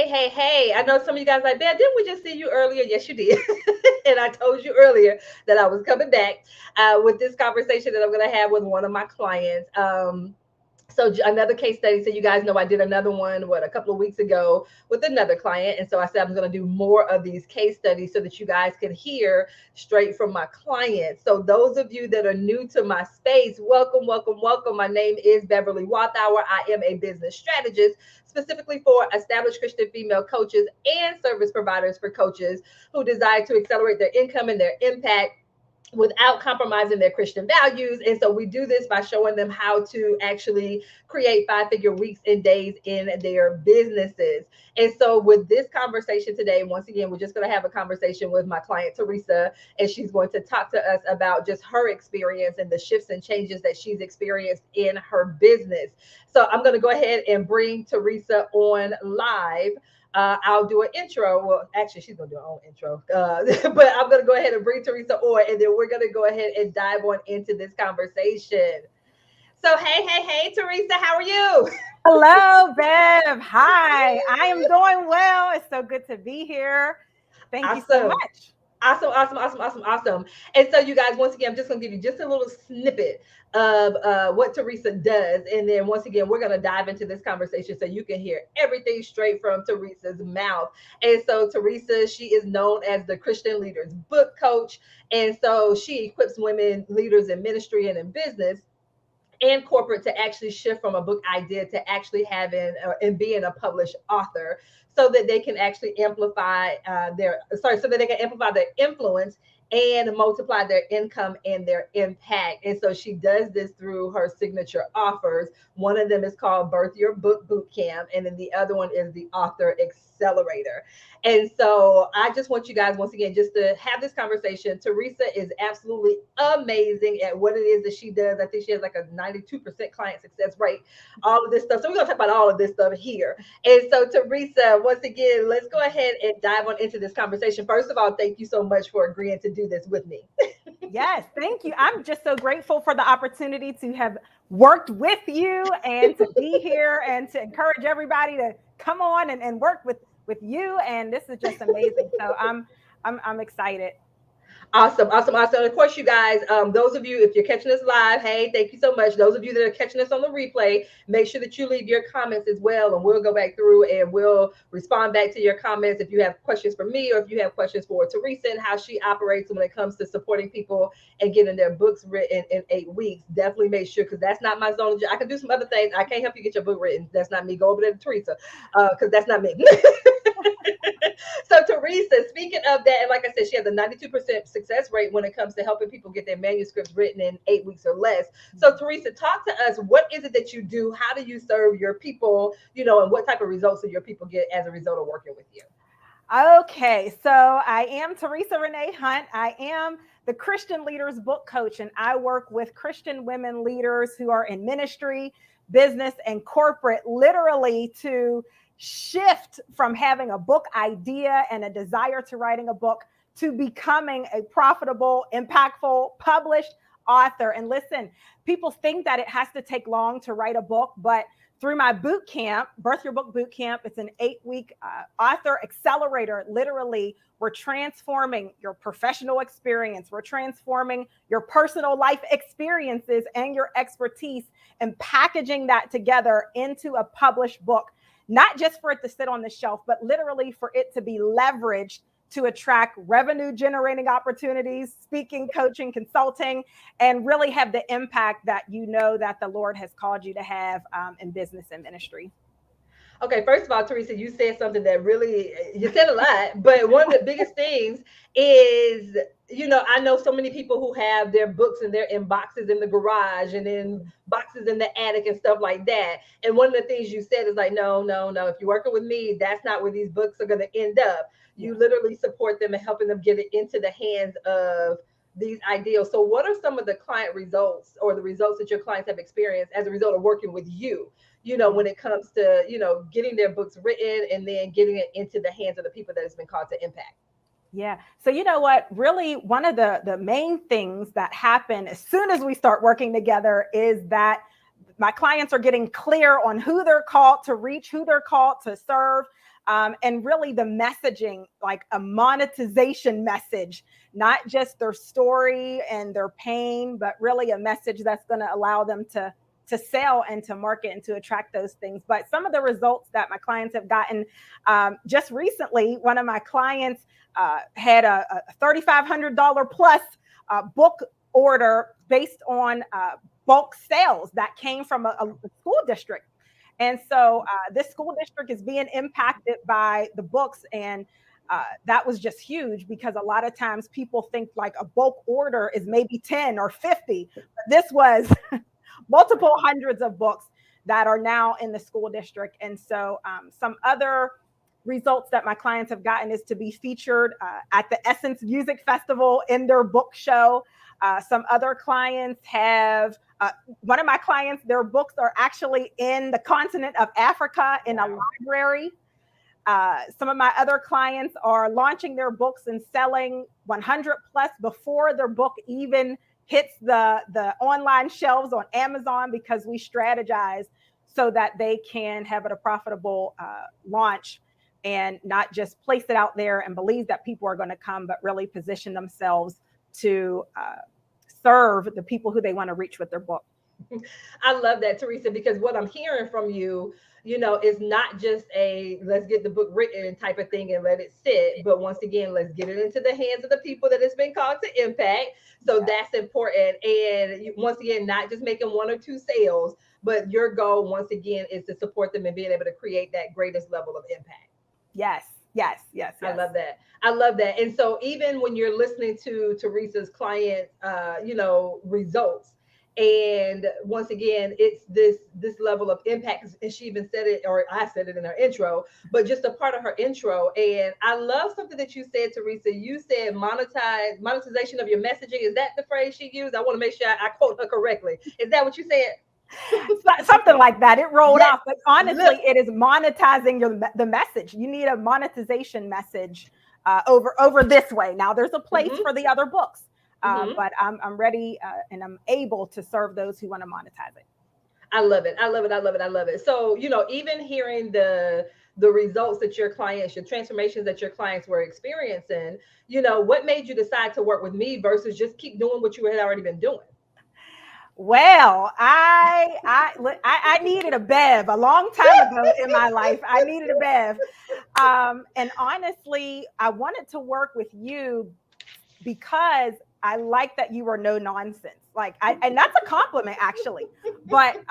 Hey. I know some of you guys like, "Man, didn't we just see you earlier?" Yes, you did. And I told you earlier that I was coming back with this conversation that I'm going to have with one of my clients. Another case study. So you guys know I did another one, a couple of weeks ago with another client. And so I said I'm going to do more of these case studies so that you guys can hear straight from my clients. So those of you that are new to my space, welcome. My name is Beverly Walthour. I am a business strategist specifically for established Christian female coaches and service providers for coaches who desire to accelerate their income and their impact without compromising their Christian values. And so we do this by showing them how to actually create 5-figure weeks and days in their businesses. And so with this conversation today, once again, we're just going to have a conversation with my client, Teresa, and she's going to talk to us about just her experience and the shifts and changes that she's experienced in her business. So I'm going to go ahead and bring Teresa on live. I'll do an intro. Well, actually, she's going to do her own intro. But I'm going to go ahead and bring Teresa on, and then we're going to go ahead and dive on into this conversation. So, hey, Teresa, how are you? Hello, Bev. Hi, I am doing well. It's so good to be here. Thank you so Awesome. much. Awesome. And so, you guys, once again, I'm just going to give you just a little snippet of what Teresa does. And then, once again, we're going to dive into this conversation so you can hear everything straight from Teresa's mouth. And so, Teresa, she is known as the Christian Leaders Book Coach. And so, she equips women leaders in ministry and in business and corporate to actually shift from a book idea to actually having and being a published author so that they can actually amplify so that they can amplify their influence and multiply their income and their impact. And so she does this through her signature offers. One of them is called Birth Your Book Bootcamp, and then the other one is the Author Accelerator. And so I just want you guys, once again, just to have this conversation. Teresa is absolutely amazing at what it is that she does. I think she has like a 92% client success rate, all of this stuff. So we're going to talk about all of this stuff here. And so, Teresa, once again, let's go ahead and dive on into this conversation. First of all, thank you so much for agreeing to do this with me. Yes, thank you. I'm just so grateful for the opportunity to have worked with you and to be here and to encourage everybody to come on and work with you. And this is just amazing. So I'm excited. Awesome. Of course, you guys, those of you, if you're catching us live, hey, thank you so much. Those of you that are catching us on the replay, make sure that you leave your comments as well, and we'll go back through and we'll respond back to your comments. If you have questions for me or if you have questions for Teresa and how she operates when it comes to supporting people and getting their books written in 8 weeks, definitely make sure, because that's not my zone. I can do some other things. I can't help you get your book written. That's not me. Go over there to Teresa, because that's not me. So Teresa, speaking of that, and like I said, she has a 92% success rate when it comes to helping people get their manuscripts written in 8 weeks or less. So Teresa, talk to us. What is it that you do? How do you serve your people? And what type of results do your people get as a result of working with you? Okay, so I am Teresa Renee Hunt. I am the Christian Leaders Book Coach, and I work with Christian women leaders who are in ministry, business, and corporate, literally to shift from having a book idea and a desire to writing a book to becoming a profitable, impactful, published author. And listen, people think that it has to take long to write a book, but through my boot camp, Birth Your Book Bootcamp, it's an 8-week author accelerator. Literally, we're transforming your professional experience. We're transforming your personal life experiences and your expertise and packaging that together into a published book, not just for it to sit on the shelf, but literally for it to be leveraged to attract revenue generating opportunities, speaking, coaching, consulting, and really have the impact that that the Lord has called you to have in business and ministry. Okay, first of all, Teresa, you said something that really, you said a lot, but one of the biggest things is, I know so many people who have their books and they're in boxes in the garage and in boxes in the attic and stuff like that. And one of the things you said is like, no. If you're working with me, that's not where these books are going to end up. You literally support them and helping them get it into the hands of these ideals. So what are some of the client results or the results that your clients have experienced as a result of working with you? When it comes to, getting their books written and then getting it into the hands of the people that it's been called to impact. Yeah. So you know what, really one of the main things that happen as soon as we start working together is that my clients are getting clear on who they're called to reach, who they're called to serve. and really the messaging, like a monetization message, not just their story and their pain, but really a message that's going to allow them to sell and to market and to attract those things. But some of the results that my clients have gotten, just recently, one of my clients had a $3,500 plus book order based on bulk sales that came from a school district. And so this school district is being impacted by the books. And that was just huge, because a lot of times people think like a bulk order is maybe 10 or 50. But this was multiple hundreds of books that are now in the school district. And so some other results that my clients have gotten is to be featured at the Essence Music Festival in their book show. Some other clients have, one of my clients, their books are actually in the continent of Africa in a library. Some of my other clients are launching their books and selling 100 plus before their book even hits the online shelves on Amazon, because we strategize so that they can have it a profitable launch, and not just place it out there and believe that people are going to come, but really position themselves to serve the people who they want to reach with their book. I love that, Teresa, because what I'm hearing from you, is not just a let's get the book written type of thing and let it sit, but once again, let's get it into the hands of the people that it's been called to impact. So that's important. And once again, not just making one or two sales, but your goal, once again, is to support them and being able to create that greatest level of impact. Yes. I love that. I love that. And so even when you're listening to Teresa's client, results, and once again, it's this level of impact. And she even said it, or I said it in her intro, but just a part of her intro. And I love something that you said, Teresa. You said monetization of your messaging. Is that the phrase she used? I want to make sure I quote her correctly. Is that what you said? Something like that. It rolled off, but honestly, it is monetizing the message. You need a monetization message over this way. Now, there's a place for the other books, but I'm ready and I'm able to serve those who want to monetize it. I love it. I love it. I love it. I love it. So, even hearing the results that your clients, your transformations that your clients were experiencing, what made you decide to work with me versus just keep doing what you had already been doing? Well, I needed a bev a long time ago in my life. I needed a bev. And honestly, I wanted to work with you because I like that you were no nonsense. And that's a compliment actually, but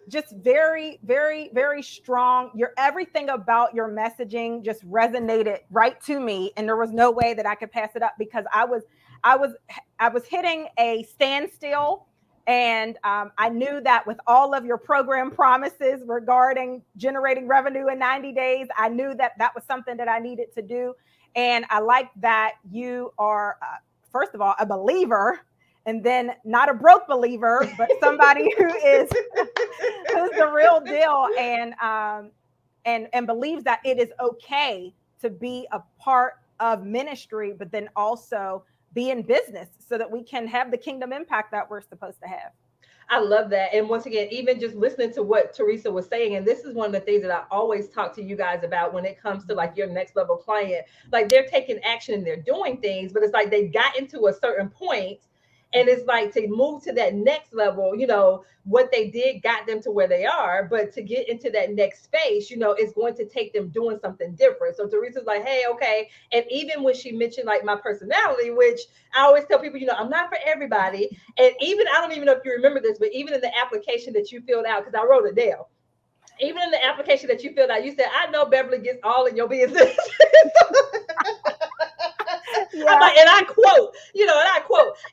just very, very, very strong. Everything about your messaging just resonated right to me. And there was no way that I could pass it up, because I was hitting a standstill. And I knew that with all of your program promises regarding generating revenue in 90 days, I knew that was something that I needed to do. And I like that you are, first of all, a believer, and then not a broke believer, but somebody who's the real deal, and believes that it is okay to be a part of ministry, but then also be in business so that we can have the kingdom impact that we're supposed to have. I love that. And once again, even just listening to what Teresa was saying, and this is one of the things that I always talk to you guys about when it comes to like your next level client, like they're taking action and they're doing things, but it's like they got into a certain point. And it's like to move to that next level, what they did got them to where they are. But to get into that next space, it's going to take them doing something different. So Teresa's like, hey, okay. And even when she mentioned like my personality, which I always tell people, I'm not for everybody. And even, I don't even know if you remember this, but even in the application that you filled out, because I wrote it down, even in the application that you filled out, you said, I know Beverly gets all in your business. Yeah. And I quote,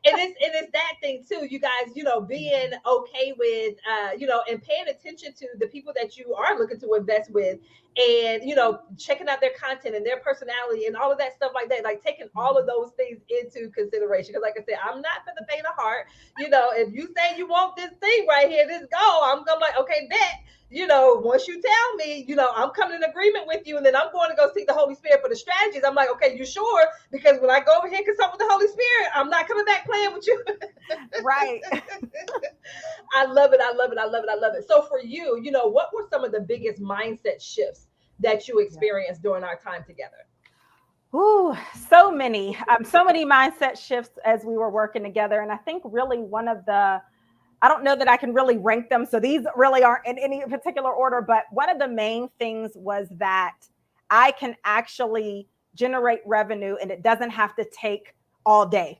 and it's that thing too, you guys, being okay with, and paying attention to the people that you are looking to invest with, and, checking out their content and their personality and all of that stuff like that, like taking all of those things into consideration. Because like I said, I'm not for the faint of heart. If you say you want this thing right here, this go, I'm gonna like, okay, bet. Once you tell me, I'm coming in agreement with you, and then I'm going to go seek the Holy Spirit for the strategies. I'm like, okay, you sure? Because when I go over here and consult with the Holy Spirit, I'm not coming back playing with you. Right. I love it. I love it. I love it. I love it. So for you, what were some of the biggest mindset shifts that you experienced during our time together? Ooh, so many mindset shifts as we were working together. And I think really one of the, I don't know that I can really rank them. So these really aren't in any particular order, but one of the main things was that I can actually generate revenue and it doesn't have to take all day.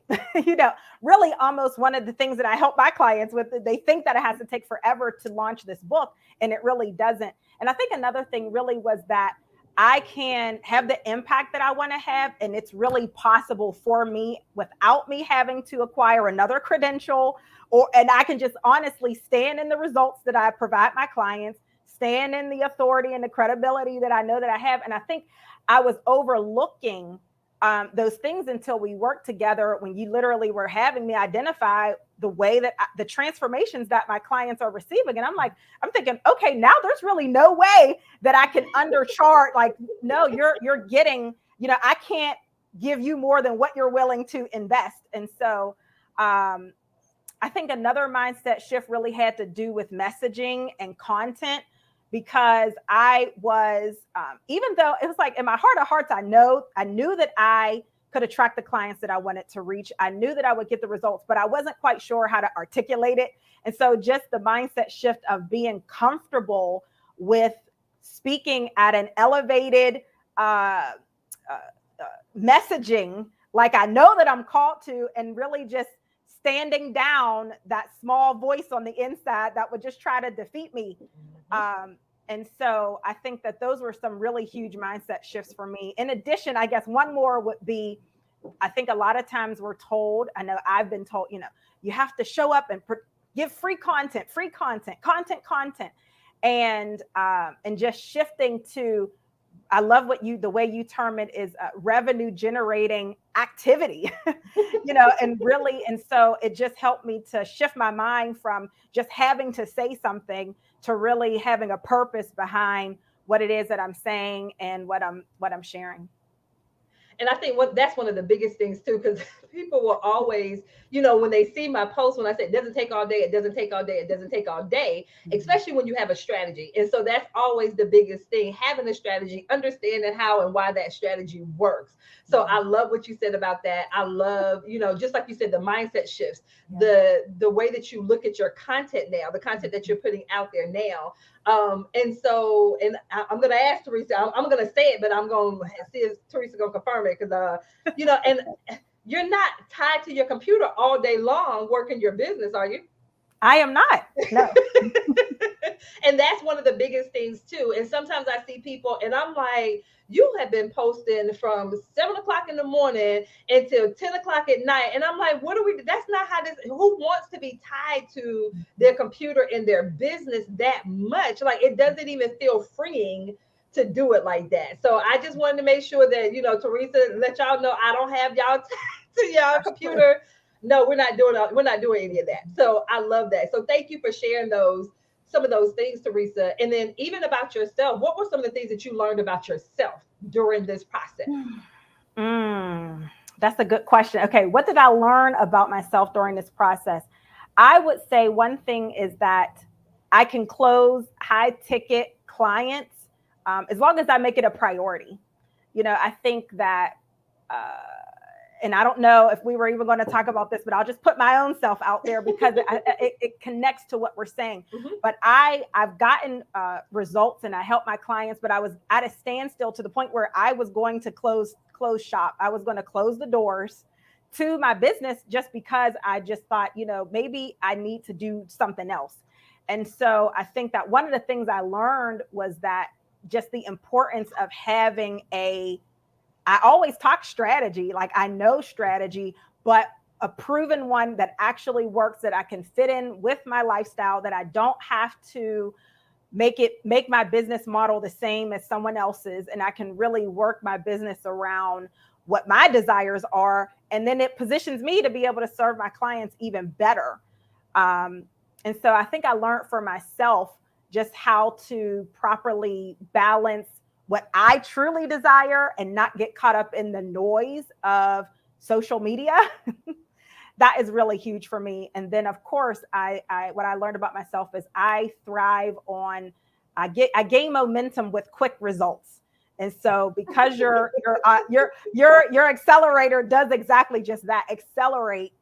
Really almost one of the things that I help my clients with, they think that it has to take forever to launch this book, and it really doesn't. And I think another thing really was that I can have the impact that I want to have, and it's really possible for me without me having to acquire another credential, and I can just honestly stand in the results that I provide my clients, stand in the authority and the credibility that I know that I have. And I think I was overlooking those things until we worked together, when you literally were having me identify the way that the transformations that my clients are receiving. And I'm thinking, okay, now there's really no way that I can undercharge. Like, no, you're getting, I can't give you more than what you're willing to invest. And so I think another mindset shift really had to do with messaging and content, because I was, even though it was like in my heart of hearts, I knew that I could attract the clients that I wanted to reach. I knew that I would get the results, but I wasn't quite sure how to articulate it. And so just the mindset shift of being comfortable with speaking at an elevated messaging, like I know that I'm called to, and really just standing down that small voice on the inside that would just try to defeat me. And so I think that those were some really huge mindset shifts for me. In addition, I guess one more would be, I think a lot of times we're told, I know I've been told, you have to show up and give free content, and just shifting to, I love the way you term it is revenue generating activity, and so it just helped me to shift my mind from just having to say something to really having a purpose behind what it is that I'm saying and what I'm sharing. And I think that's one of the biggest things too, because people will always, when they see my post, when I say it doesn't take all day, it doesn't take all day, it doesn't take all day, especially when you have a strategy. And so that's always the biggest thing, having a strategy, understanding how and why that strategy works. So I love what you said about that. I love, just like you said, the mindset shifts, the way that you look at your content now, the content that you're putting out there now. And I'm going to ask Teresa, I'm going to say it, but I'm going to see if Teresa going to confirm it, because, and you're not tied to your computer all day long working your business, are you? I am not. No. And that's one of the biggest things too. And sometimes I see people and I'm like, you have been posting from 7:00 in the morning until 10:00 at night. And I'm like, that's not how this, who wants to be tied to their computer in their business that much? Like, it doesn't even feel freeing to do it like that. So I just wanted to make sure that, Teresa, let y'all know I don't have y'all tied to y'all computer. No, we're not doing any of that. So I love that. So thank you for sharing some of those things, Teresa. And then even about yourself, what were some of the things that you learned about yourself during this process? That's a good question. Okay, what did I learn about myself during this process? I would say one thing is that I can close high ticket clients as long as I make it a priority. I think that, and I don't know if we were even going to talk about this, but I'll just put my own self out there because it connects to what we're saying. But I've gotten results and I help my clients, but I was at a standstill to the point where I was going to close shop. I was going to close the doors to my business just because I just thought, maybe I need to do something else. And so I think that one of the things I learned was that just the importance of having I always talk strategy, like I know strategy, but a proven one that actually works, that I can fit in with my lifestyle, that I don't have to make my business model the same as someone else's. And I can really work my business around what my desires are. And then it positions me to be able to serve my clients even better. And so I think I learned for myself just how to properly balance what I truly desire and not get caught up in the noise of social media. That is really huge for me. And then, of course, what I learned about myself is I thrive on I gain momentum with quick results. And so because your accelerator does exactly just that, accelerate.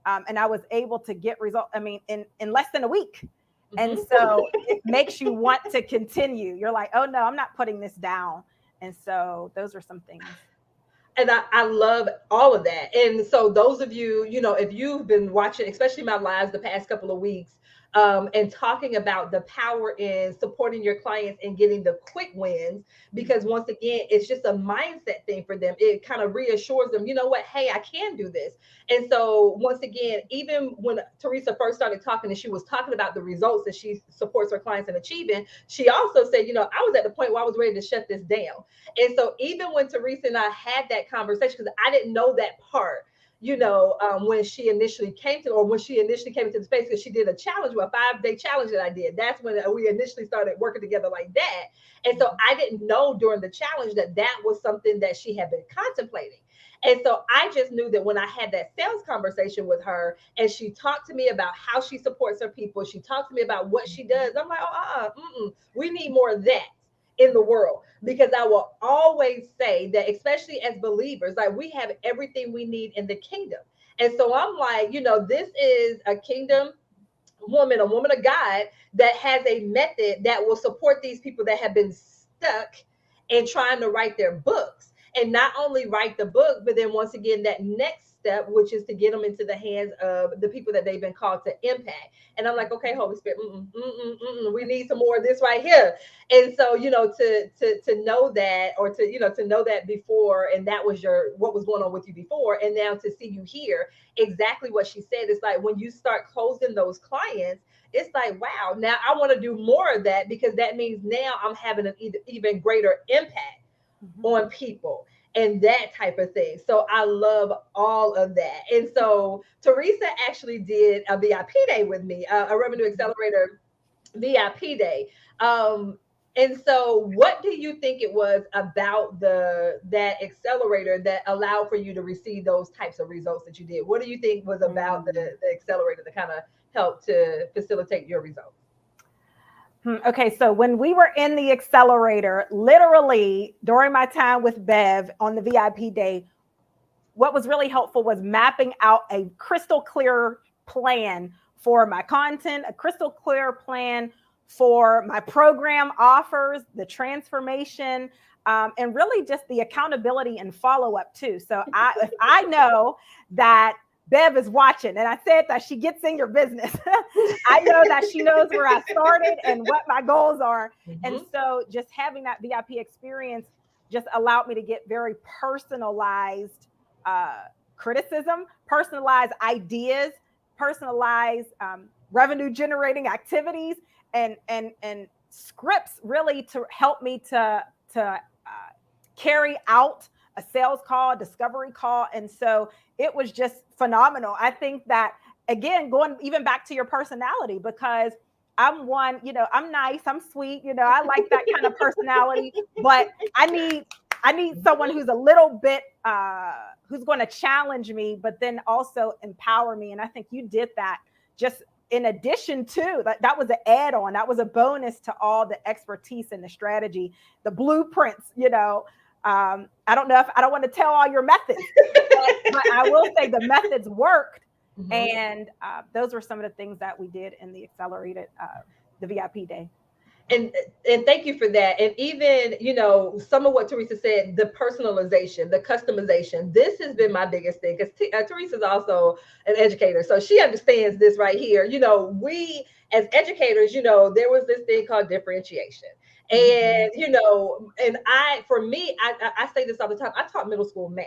And I was able to get results, I mean, in less than a week. And so it makes you want to continue. You're like, oh no, I'm not putting this down. And so those are some things. And I love all of that. And so those of you, if you've been watching, especially my lives the past couple of weeks, and talking about the power in supporting your clients and getting the quick wins, because once again, it's just a mindset thing for them. It kind of reassures them, you know what, hey, I can do this. And so once again, even when Teresa first started talking and she was talking about the results that she supports her clients in achieving, she also said, I was at the point where I was ready to shut this down. And so even when Teresa and I had that conversation, because I didn't know that part, when she initially came to, or when she initially came into the space, because she did a challenge, a 5-day challenge that I did. That's when we initially started working together like that. And so I didn't know during the challenge that that was something that she had been contemplating. And so I just knew that when I had that sales conversation with her and she talked to me about how she supports her people, she talked to me about what she does. I'm like, we need more of that in the world, because I will always say that, especially as believers, like we have everything we need in the kingdom. And so I'm like, this is a kingdom woman, a woman of God that has a method that will support these people that have been stuck in trying to write their books. And not only write the book, but then once again, that next step, which is to get them into the hands of the people that they've been called to impact. And I'm like, okay, Holy Spirit, we need some more of this right here. And so, to know that, or to know that before, and that was what was going on with you before, and now to see you here, exactly what she said. It's like when you start closing those clients, it's like, wow, now I want to do more of that, because that means now I'm having an even greater impact on people and that type of thing. So I love all of that. And so Teresa actually did a VIP day with me, a Revenue Accelerator VIP day. And so what do you think it was about that accelerator that allowed for you to receive those types of results that you did? What do you think was about the accelerator that kind of helped to facilitate your results? Okay, so when we were in the accelerator, literally during my time with Bev on the VIP day, what was really helpful was mapping out a crystal clear plan for my content, a crystal clear plan for my program offers, the transformation, and really just the accountability and follow up too. So if I know that Bev is watching, and I said that she gets in your business, I know that she knows where I started and what my goals are. And so just having that VIP experience just allowed me to get very personalized criticism, personalized ideas, personalized revenue generating activities, and scripts, really to help me to carry out a sales call, a discovery call. And so it was just phenomenal. I think that, again, going even back to your personality, because I'm one, I'm nice, I'm sweet, I like that kind of personality, but I need someone who's a little bit, who's going to challenge me, but then also empower me. And I think you did that, just in addition to that was an add-on, that was a bonus to all the expertise and the strategy, the blueprints, I don't know if I don't want to tell all your methods, but I will say the methods worked. And those were some of the things that we did in the accelerated, the VIP day. And thank you for that. And even, some of what Teresa said, the personalization, the customization, this has been my biggest thing, because Teresa's also an educator. So she understands this right here. We as educators, there was this thing called differentiation. And, and for me, I say this all the time. I taught middle school math.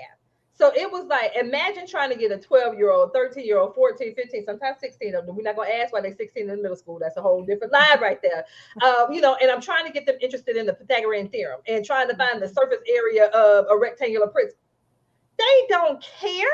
So it was like, imagine trying to get a 12-year-old, 13-year-old, 14, 15, sometimes 16 of them. We're not going to ask why they're 16 in middle school. That's a whole different lie right there. And I'm trying to get them interested in the Pythagorean theorem and trying to find the surface area of a rectangular prism. They don't care.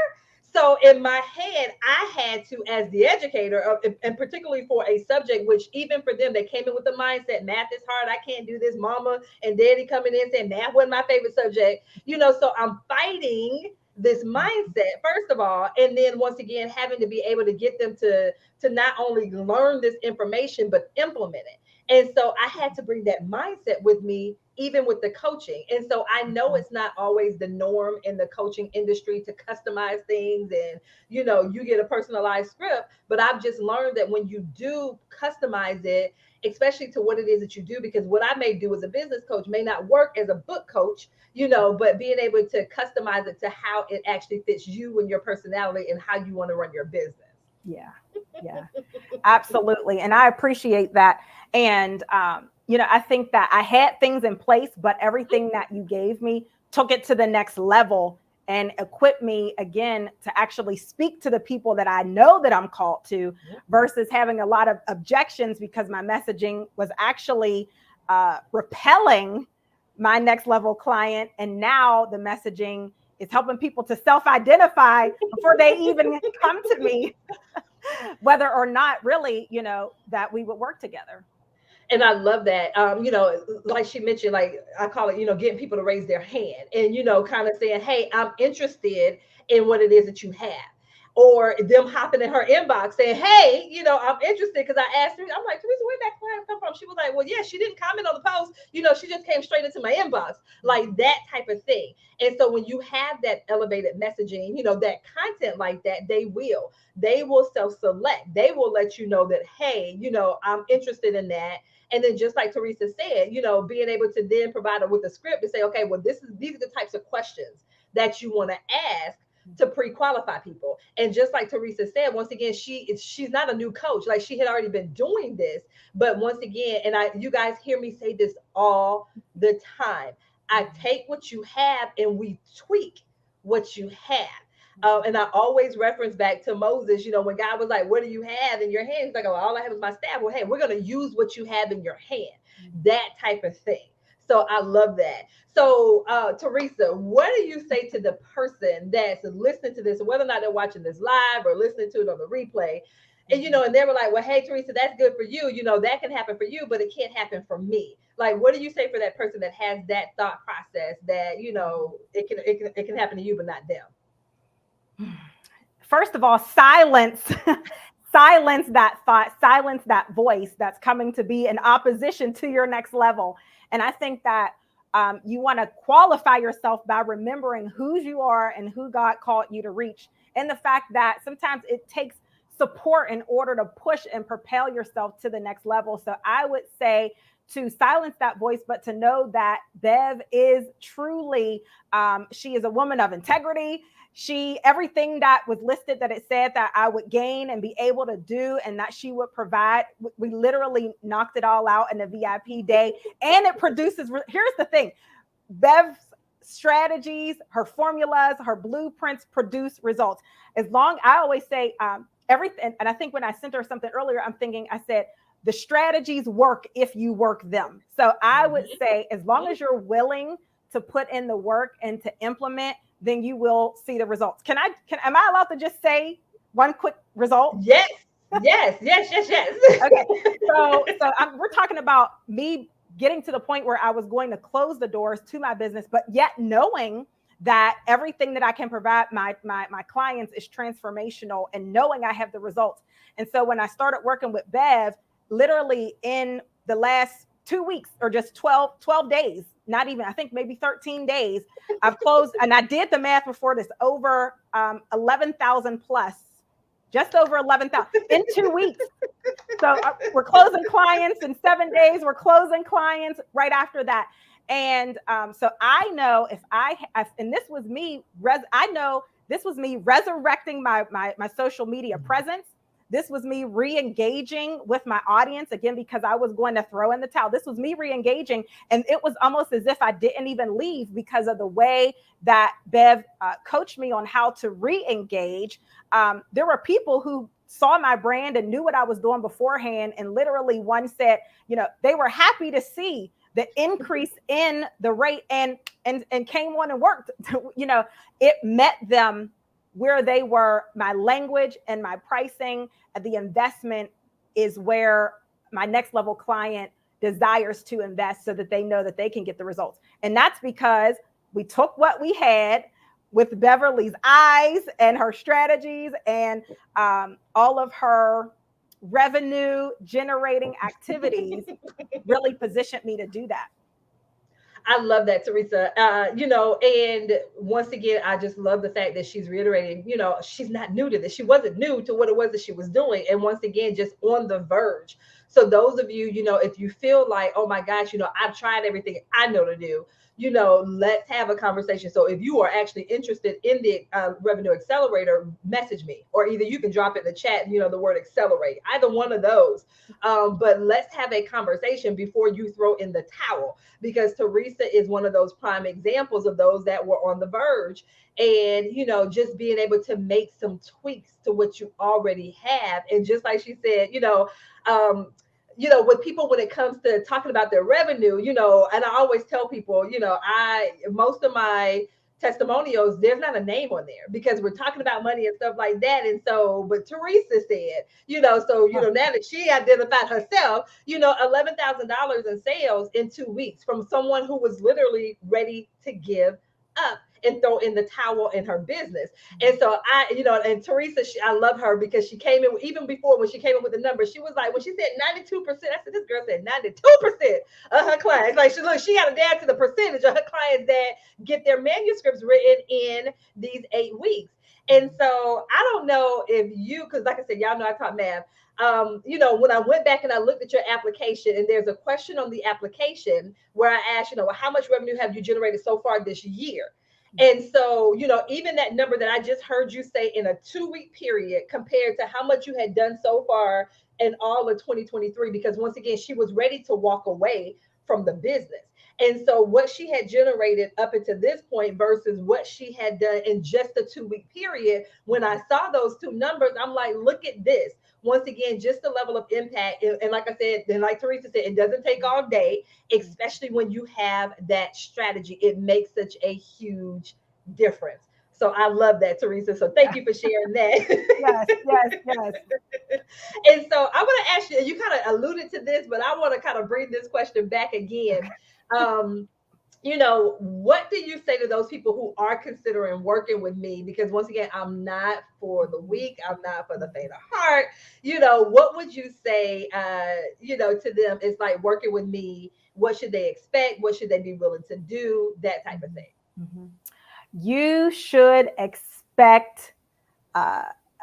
So in my head, I had to, as the educator, and particularly for a subject, which even for them, they came in with the mindset, math is hard, I can't do this. Mama and daddy coming in saying math wasn't my favorite subject. So I'm fighting this mindset, first of all, and then once again, having to be able to get them to not only learn this information, but implement it. And so I had to bring that mindset with me, even with the coaching. And so I know it's not always the norm in the coaching industry to customize things and, you get a personalized script. But I've just learned that when you do customize it, especially to what it is that you do, because what I may do as a business coach may not work as a book coach, but being able to customize it to how it actually fits you and your personality and how you want to run your business. Yeah. Yeah. Absolutely. And I appreciate that. And, I think that I had things in place, but everything that you gave me took it to the next level and equipped me again to actually speak to the people that I know that I'm called to, versus having a lot of objections because my messaging was actually repelling my next level client. And now the messaging is helping people to self-identify before they even come to me, whether or not really, that we would work together. And I love that. Like she mentioned, like I call it, getting people to raise their hand and, kind of saying, hey, I'm interested in what it is that you have. Or them hopping in her inbox saying, hey, I'm interested because I asked her, I'm like, Teresa, where'd that client come from? She was like, well, yeah, she didn't comment on the post. She just came straight into my inbox, like that type of thing. And so when you have that elevated messaging, that content like that, they will self-select. They will let you know that, hey, I'm interested in that. And then just like Teresa said, being able to then provide her with a script to say, okay, well, these are the types of questions that you want to ask to pre-qualify people. And just like Teresa said, once again, she's not a new coach. Like she had already been doing this. But once again, and you guys hear me say this all the time. I take what you have and we tweak what you have. And I always reference back to Moses, when God was like, what do you have in your hand? He's like, oh, all I have is my staff. Well, hey, we're going to use what you have in your hand, that type of thing. So I love that. So, Teresa, what do you say to the person that's listening to this, whether or not they're watching this live or listening to it on the replay? And, and they were like, well, hey, Teresa, that's good for you. That can happen for you, but it can't happen for me. Like, what do you say for that person that has that thought process that, it can happen to you, but not them? First of all, silence silence that thought, silence that voice that's coming to be in opposition to your next level. And I think that you want to qualify yourself by remembering who you are and who God called you to reach, and the fact that sometimes it takes support in order to push and propel yourself to the next level. So I would say to silence that voice, but to know that Bev is truly, she is a woman of integrity. Everything that was listed that it said that I would gain and be able to do and that she would provide, we literally knocked it all out in the VIP day. And it produces, here's the thing, Bev's strategies, her formulas, her blueprints produce results. I always say everything. And I think when I sent her something earlier, I said, the strategies work if you work them. So I would say, as long as you're willing to put in the work and to implement, then you will see the results. Am I allowed to just say one quick result? Yes. Okay. So we're talking about me getting to the point where I was going to close the doors to my business, but yet knowing that everything that I can provide my clients is transformational, and knowing I have the results. And so when I started working with Bev, literally in the last 2 weeks or just 12 days, not even, I think maybe 13 days, I've closed, and I did the math before this, over 11,000 plus, just over 11,000 in 2 weeks. So we're closing clients in 7 days. We're closing clients right after that. And so I know and this was me, I know this was me resurrecting my social media presence. This was me re-engaging with my audience again, because I was going to throw in the towel. This was me re-engaging. And it was almost as if I didn't even leave because of the way that Bev coached me on how to re-engage. There were people who saw my brand and knew what I was doing beforehand. And literally one said, they were happy to see the increase in the rate and came on and worked. It met them where they were. My language and my pricing, the investment is where my next level client desires to invest so that they know that they can get the results. And that's because we took what we had with Beverly's eyes and her strategies and all of her revenue generating activities really positioned me to do that. I love that, Teresa. And once again, I just love the fact that she's reiterating, she's not new to this. She wasn't new to what it was that she was doing. And once again, just on the verge. So those of you, if you feel like, oh my gosh, I've tried everything I know to do, let's have a conversation. So if you are actually interested in the revenue accelerator, message me, or either you can drop it in the chat, the word accelerate, either one of those. But let's have a conversation before you throw in the towel, because Teresa is one of those prime examples of those that were on the verge. And, just being able to make some tweaks to what you already have. And just like she said, with people, when it comes to talking about their revenue, and I always tell people, most of my testimonials, there's not a name on there because we're talking about money and stuff like that. And so, but Teresa said, now that she identified herself, $11,000 in sales in 2 weeks from someone who was literally ready to give up and throw in the towel in her business. And so and Teresa, I love her because she came in, even before when she came in with the number, she was like, when she said 92%, I said, this girl said 92% of her clients. Like, she got it down to the percentage of her clients that get their manuscripts written in these 8 weeks. And so I don't know if you, because like I said, y'all know I taught math. When I went back and I looked at your application, and there's a question on the application where I asked, how much revenue have you generated so far this year? And so, even that number that I just heard you say in a 2-week period compared to how much you had done so far in all of 2023, because once again, she was ready to walk away from the business. And so what she had generated up until this point versus what she had done in just a 2-week period, when I saw those two numbers, I'm like, look at this. Once again, just the level of impact. And like I said, and like Teresa said, it doesn't take all day, especially when you have that strategy. It makes such a huge difference. So I love that, Teresa. So thank you for sharing that. Yes. And so I want to ask you, you kind of alluded to this, but I want to kind of bring this question back again. Um, what do you say to those people who are considering working with me? Because once again, I'm not for the weak. I'm not for the faint of heart. What would you say, to them? It's like working with me. What should they expect? What should they be willing to do? That type of thing. Mm-hmm. You should expect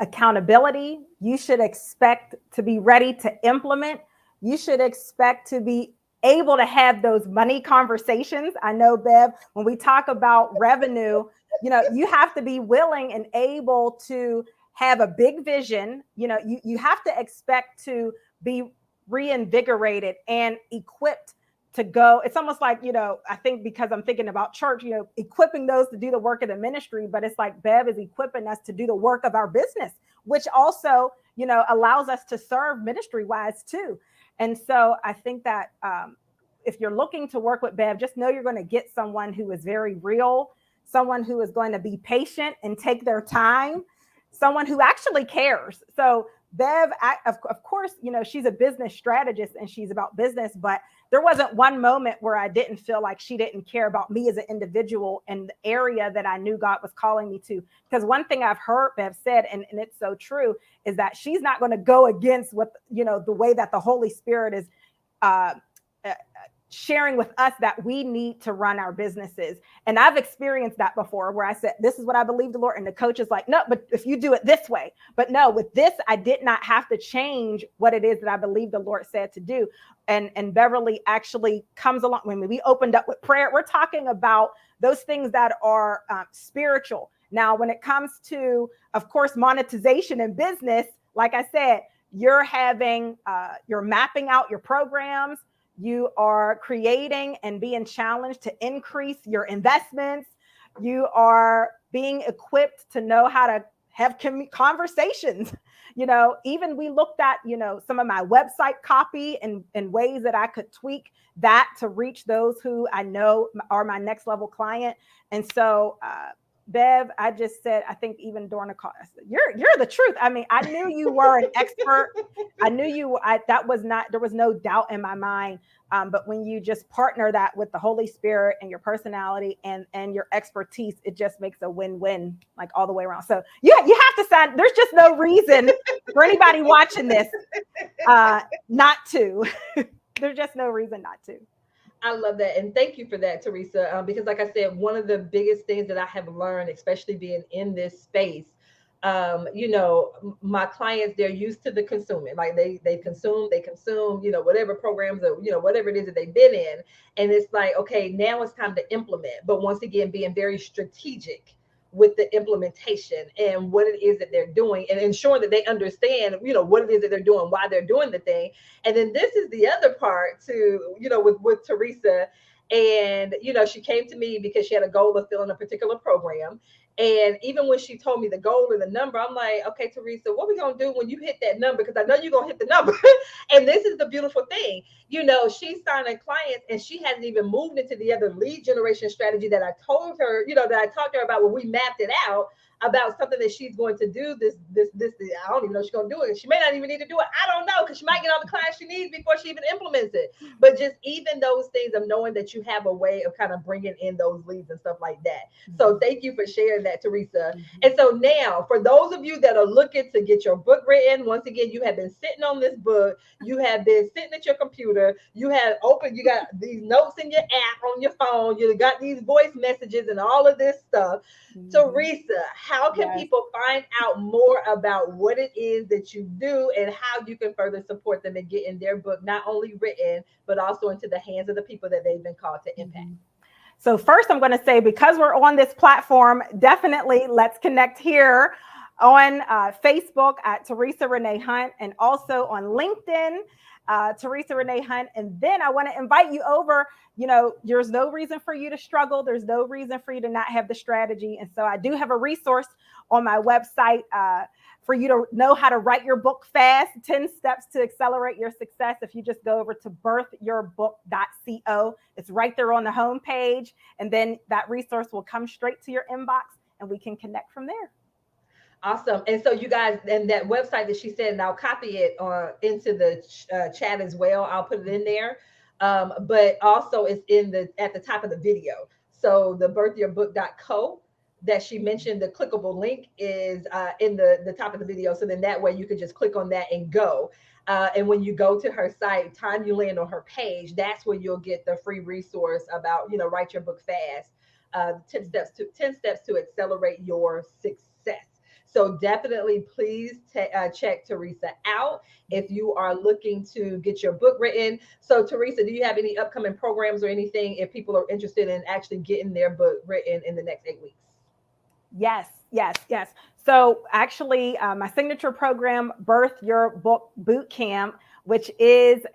accountability. You should expect to be ready to implement. You should expect to be able to have those money conversations. I know, Bev, when we talk about revenue, you have to be willing and able to have a big vision. You have to expect to be reinvigorated and equipped to go. It's almost like, I think because I'm thinking about church, equipping those to do the work of the ministry, but it's like Bev is equipping us to do the work of our business, which also, allows us to serve ministry wise too. And so I think that if you're looking to work with Bev, just know you're going to get someone who is very real, someone who is going to be patient and take their time, someone who actually cares. So Bev, of course, she's a business strategist and she's about business, but there wasn't one moment where I didn't feel like she didn't care about me as an individual and the area that I knew God was calling me to. Because one thing I've heard Bev said, and it's so true, is that she's not going to go against what, the way that the Holy Spirit is sharing with us that we need to run our businesses. And I've experienced that before where I said, this is what I believe the Lord. And the coach is like, no, but if you do it this way, but no, with this, I did not have to change what it is that I believe the Lord said to do. And Beverly actually comes along. When we opened up with prayer, we're talking about those things that are spiritual. Now, when it comes to, of course, monetization and business, like I said, you're mapping out your programs. You are creating and being challenged to increase your investments. You are being equipped to know how to have conversations. Even we looked at, some of my website copy and ways that I could tweak that to reach those who I know are my next level client. And so, Bev, I just said, I think even during the call, I said, you're the truth. I mean, I knew you were an expert. I knew there was no doubt in my mind. But when you just partner that with the Holy Spirit and your personality and your expertise, it just makes a win-win, like all the way around. So you have to sign. There's just no reason for anybody watching this, not to. There's just no reason not to. I love that. And thank you for that, Teresa. Because, like I said, one of the biggest things that I have learned, especially being in this space, my clients, they're used to the consuming. Like they consume, whatever programs or, whatever it is that they've been in. And it's like, okay, now it's time to implement. But once again, being very strategic with the implementation and what it is that they're doing and ensuring that they understand, what it is that they're doing, why they're doing the thing. And then this is the other part to, with Teresa. And, she came to me because she had a goal of filling a particular program. And even when she told me the goal or the number, I'm like, okay, Teresa, what we gonna do when you hit that number? Because I know you're gonna hit the number. And this is the beautiful thing. She's signing clients and she hasn't even moved into the other lead generation strategy that I told her, that I talked to her about when we mapped it out about something that she's going to do this. I don't even know she's going to do it. She may not even need to do it. I don't know, because she might get all the clients she needs before she even implements it. But just even those things of knowing that you have a way of kind of bringing in those leads and stuff like that. So thank you for sharing that, Teresa. And so now, for those of you that are looking to get your book written, once again, you have been sitting on this book. You have been sitting at your computer. You got these notes in your app on your phone. You got these voice messages and all of this stuff. Teresa, how can people find out more about what it is that you do and how you can further support them in getting their book not only written, but also into the hands of the people that they've been called to impact? So first, I'm going to say, because we're on this platform, definitely let's connect here on Facebook at Teresa Renee Hunt, and also on LinkedIn, Teresa Renee Hunt. And then I want to invite you over. There's no reason for you to struggle. There's no reason for you to not have the strategy. And so I do have a resource on my website for you to know how to write your book fast, 10 steps to accelerate your success. If you just go over to birthyourbook.co, it's right there on the homepage. And then that resource will come straight to your inbox and we can connect from there. Awesome. And so you guys, and that website that she said, and I'll copy it into the chat as well. I'll put it in there. But also it's at the top of the video. So the birthyourbook.co that she mentioned, the clickable link is in the top of the video. So then that way you can just click on that and go. And when you go to her site, time you land on her page, that's where you'll get the free resource about, write your book fast. 10 steps to accelerate your success. So definitely please check Teresa out if you are looking to get your book written. So Teresa, do you have any upcoming programs or anything if people are interested in actually getting their book written in the next 8 weeks? Yes. So actually, my signature program, Birth Your Book Bootcamp, which is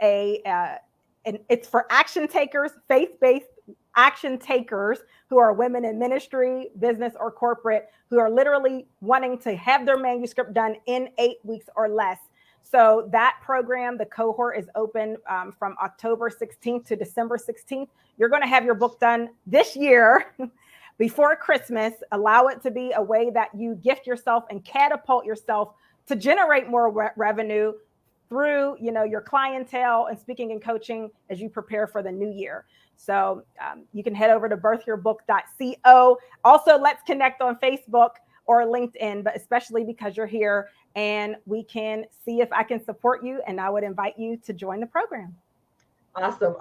it's for action takers, faith-based action takers who are women in ministry, business, or corporate, who are literally wanting to have their manuscript done in 8 weeks or less. So that program, the cohort is open from October 16th to December 16th. You're going to have your book done this year before Christmas. Allow it to be a way that you gift yourself and catapult yourself to generate more revenue through, your clientele and speaking and coaching as you prepare for the new year. So you can head over to birthyourbook.co. Also, let's connect on Facebook or LinkedIn, but especially because you're here, and we can see if I can support you, and I would invite you to join the program. Awesome.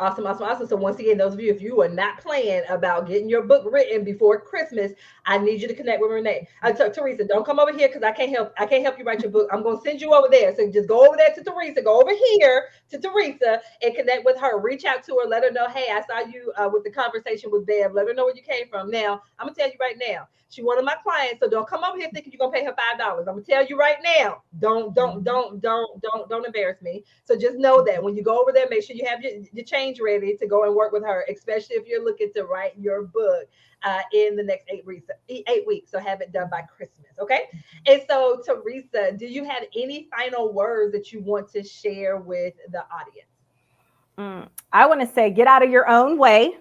So once again, those of you, if you are not playing about getting your book written before Christmas, I need you to connect with Renee. Teresa, don't come over here because I can't help you write your book. I'm going to send you over there. So just go over there to Teresa. Go over here to Teresa and connect with her. Reach out to her. Let her know, hey, I saw you with the conversation with Bev. Let her know where you came from. Now, I'm going to tell you right now, she's one of my clients, so don't come over here thinking you're gonna pay her $5. I'm gonna tell you right now, don't embarrass me. So just know that when you go over there, make sure you have your change ready to go and work with her, especially if you're looking to write your book in the next 8 weeks. 8 weeks, so have it done by Christmas, okay? And so, Teresa, do you have any final words that you want to share with the audience? I want to say, get out of your own way.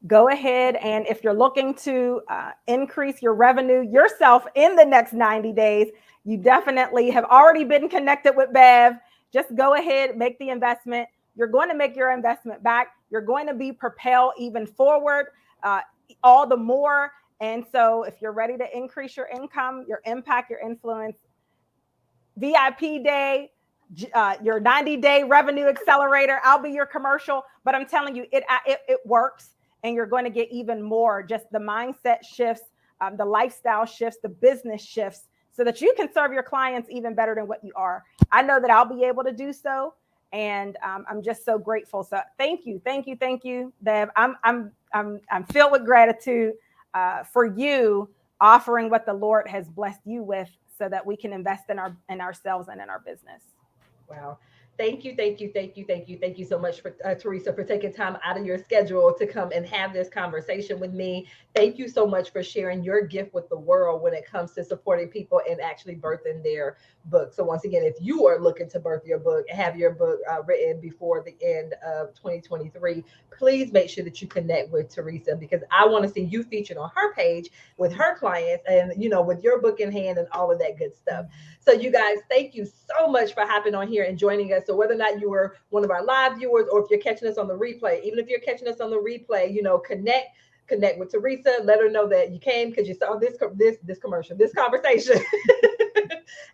Go ahead, and if you're looking to increase your revenue yourself in the next 90 days, you definitely have already been connected with Bev. Just go ahead, make the investment. You're going to make your investment back. You're going to be propelled even forward all the more. And so if you're ready to increase your income, your impact, your influence, VIP day, your 90-day revenue accelerator. I'll be your commercial, but I'm telling you, it works, and you're going to get even more. Just the mindset shifts, the lifestyle shifts, the business shifts, so that you can serve your clients even better than what you are. I know that I'll be able to do so, and I'm just so grateful. So thank you, thank you, thank you, Deb. I'm filled with gratitude for you offering what the Lord has blessed you with, so that we can invest in ourselves and in our business. Wow. Thank you, thank you, thank you, thank you, thank you so much for Teresa for taking time out of your schedule to come and have this conversation with me. Thank you so much for sharing your gift with the world when it comes to supporting people and actually birthing their book. So once again, if you are looking to birth your book, have your book written before the end of 2023, please make sure that you connect with Teresa, because I want to see you featured on her page with her clients, and with your book in hand and all of that good stuff. So, you guys, thank you so much for hopping on here and joining us. So, whether or not you were one of our live viewers, or if you're catching us on the replay, even if you're catching us on the replay, connect with Teresa. Let her know that you came because you saw this commercial, this conversation.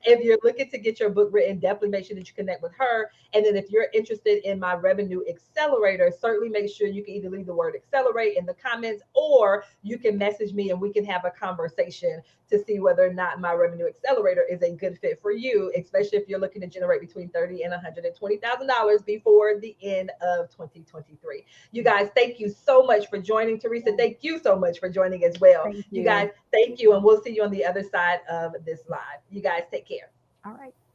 If you're looking to get your book written, definitely make sure that you connect with her. And then if you're interested in my revenue accelerator, certainly make sure you can either leave the word accelerate in the comments, or you can message me and we can have a conversation to see whether or not my revenue accelerator is a good fit for you, especially if you're looking to generate between $30,000 and $120,000 before the end of 2023. You guys, thank you so much for joining. Teresa, thank you so much for joining as well. Thank You you. guys, thank you, and we'll see you on the other side of this live. You guys take care. All right.